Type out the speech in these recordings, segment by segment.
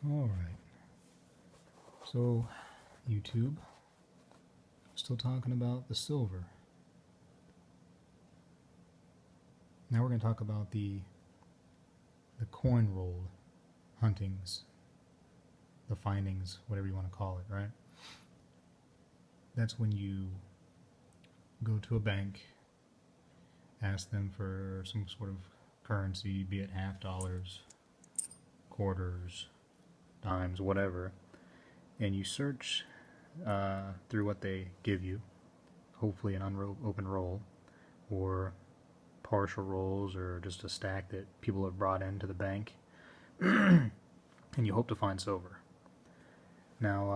Alright, so YouTube, still talking about the silver. Now we're going to talk about the coin roll huntings, the findings, whatever you want to call it, right? That's when you go to a bank, ask them for some sort of currency, be it half dollars, quarters, dimes, whatever, and you search through what they give you, hopefully an unopened roll, or partial rolls, or just a stack that people have brought into the bank, and you hope to find silver. Now,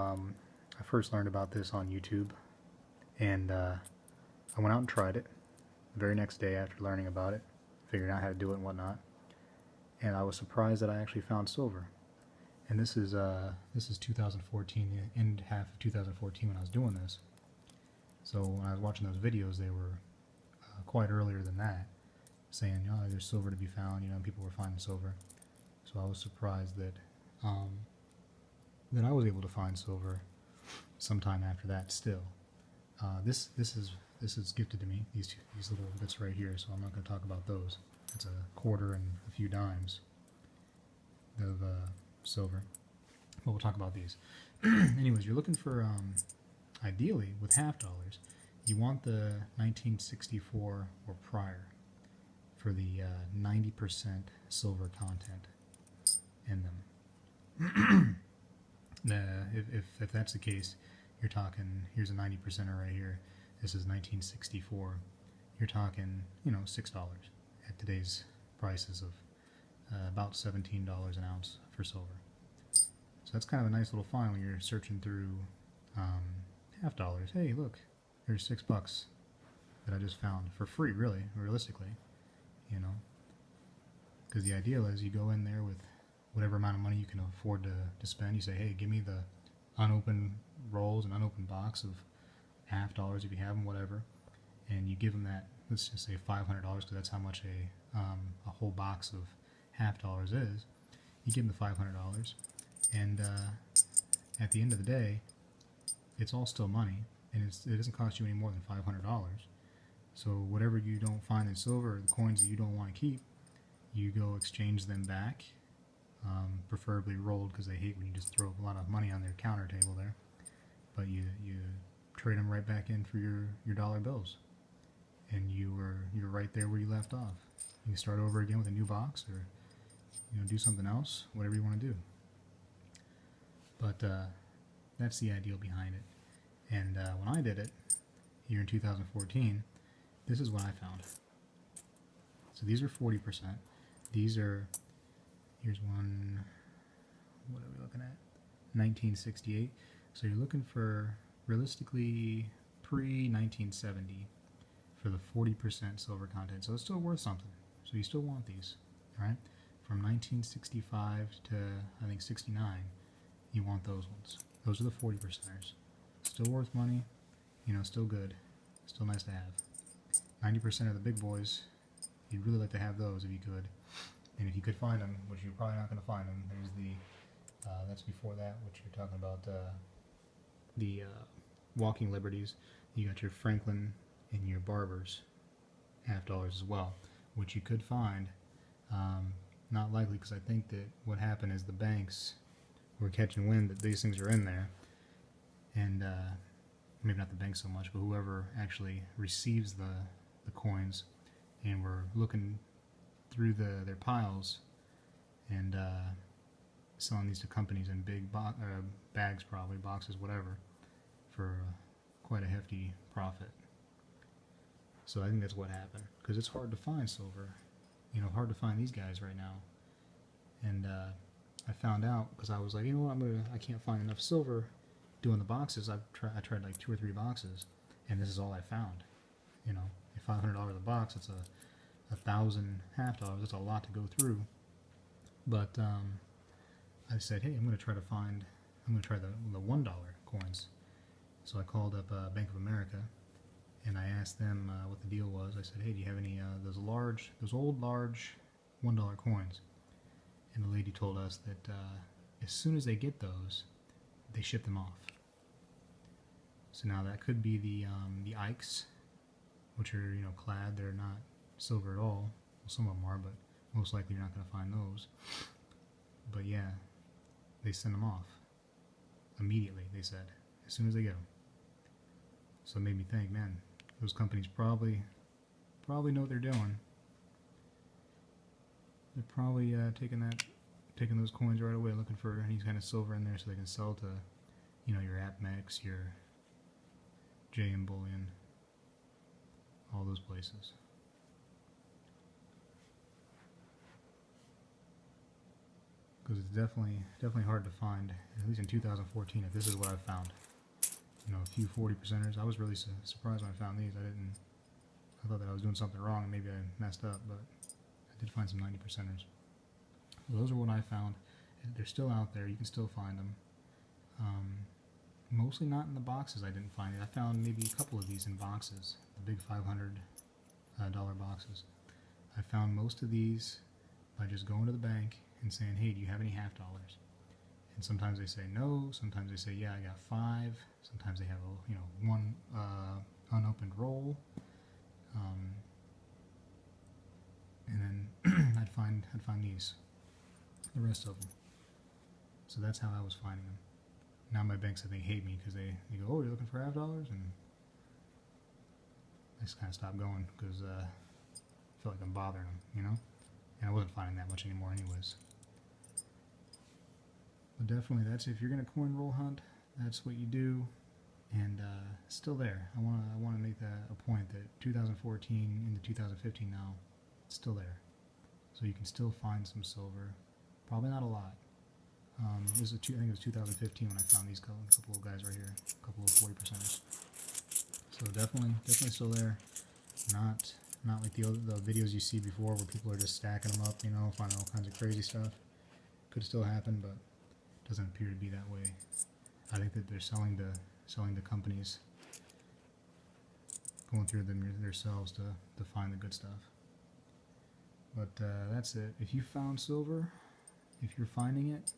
I first learned about this on YouTube, and I went out and tried it the very next day after learning about it, figuring out how to do it and whatnot, and I was surprised that I actually found silver. And this is 2014, the end half of 2014 when I was doing this. So when I was watching those videos, they were quite earlier than that, saying, "Oh, there's silver to be found." People were finding silver. So I was surprised that that I was able to find silver sometime after that. Still, this is gifted to me. These little bits right here. So I'm not going to talk about those. It's a quarter and a few dimes of silver, but we'll talk about these. Anyways, you're looking for, ideally with half dollars, you want the 1964 or prior for the 90% silver content in them. If that's the case, you're talking, here's a 90%er right here, this is 1964, you're talking, $6 at today's prices of about $17 an ounce for silver. So that's kind of a nice little find when you're searching through half dollars. Hey, look, there's $6 that I just found for free, really, realistically, because the ideal is you go in there with whatever amount of money you can afford to spend. You say, hey, give me the unopened rolls, an unopened box of half dollars if you have them, whatever, and you give them that, let's just say $500, because that's how much a whole box of half dollars is. You give them the $500, and at the end of the day, it's all still money, and it doesn't cost you any more than $500. So whatever you don't find in silver, or the coins that you don't want to keep, you go exchange them back, preferably rolled, because they hate when you just throw a lot of money on their counter table there. But you trade them right back in for your dollar bills, and you're right there where you left off. You can start over again with a new box, or do something else, whatever you want to do. But that's the ideal behind it. And when I did it here in 2014, this is what I found. So these are 40%. These are, here's one, what are we looking at? 1968. So you're looking for realistically pre-1970 for the 40% silver content. So it's still worth something. So you still want these, right? From 1965 to I think 69, you want those ones. Those are the 40%ers. Still worth money, still good, still nice to have. 90% of the big boys, you'd really like to have those if you could. And if you could find them, which you're probably not going to find them, there's the, that's before that, which you're talking about, the Walking Liberties. You got your Franklin and your Barbers half dollars as well, which you could find. Not likely, because I think that what happened is the banks were catching wind that these things are in there, and maybe not the bank so much, but whoever actually receives the coins, and we're looking through their piles and selling these to companies in big bags, probably boxes, whatever, for quite a hefty profit. So I think that's what happened, because it's hard to find silver, hard to find these guys right now. And I found out because I was like, I can't find enough silver doing the boxes. I tried like 2 or 3 boxes, and this is all I found. $500 a box, it's 1,000 half dollars. That's a lot to go through. But I said, hey, I'm going to try the $1 coins. So I called up Bank of America, and I asked them what the deal was. I said, hey, do you have any those old large $1 coins? And the lady told us that as soon as they get those, they ship them off. So now that could be the Ikes, which are, you know, clad. They're not silver at all. Well, some of them are, but most likely you're not going to find those. But yeah, they send them off immediately, they said, as soon as they get them. So it made me think, man, those companies probably know what they're doing. They're probably taking those coins right away, looking for any kind of silver in there so they can sell to, you know, your APMEX, your JM Bullion, all those places. Because it's definitely hard to find, at least in 2014, if this is what I've found. You know, a few 40%ers. I was really surprised when I found these. I thought that I was doing something wrong and maybe I messed up, but I did find some 90%ers. So those are what I found. They're still out there. You can still find them. Mostly not in the boxes. I didn't find it. I found maybe a couple of these in boxes, the big $500 boxes. I found most of these by just going to the bank and saying, hey, do you have any half dollars? And sometimes they say no, sometimes they say, yeah, I got 5. Sometimes they have a, you know, one unopened roll. And then I'd find these, the rest of them. So that's how I was finding them. Now my banks, I think, hate me because they go, oh, you're looking for half dollars? And I just kind of stopped going because I feel like I'm bothering them, you know? And I wasn't finding that much anymore anyways. But definitely, that's, if you're going to coin roll hunt, that's what you do. And still there. I want to make that a point that 2014 into 2015 now, it's still there. So you can still find some silver. Probably not a lot. I think it was 2015 when I found these couple of guys right here, a couple of 40%ers. So definitely still there. Not like the videos you see before where people are just stacking them up, you know, finding all kinds of crazy stuff. Could still happen, but it doesn't appear to be that way. I think that they're selling to companies, going through them themselves to find the good stuff. But that's it. If you found silver, if you're finding it,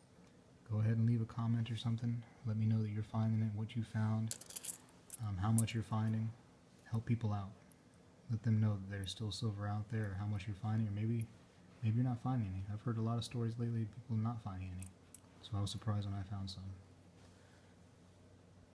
go ahead and leave a comment or something. Let me know that you're finding it, what you found, how much you're finding. Help people out. Let them know that there's still silver out there, or how much you're finding, or maybe you're not finding any. I've heard a lot of stories lately of people not finding any. So I was surprised when I found some.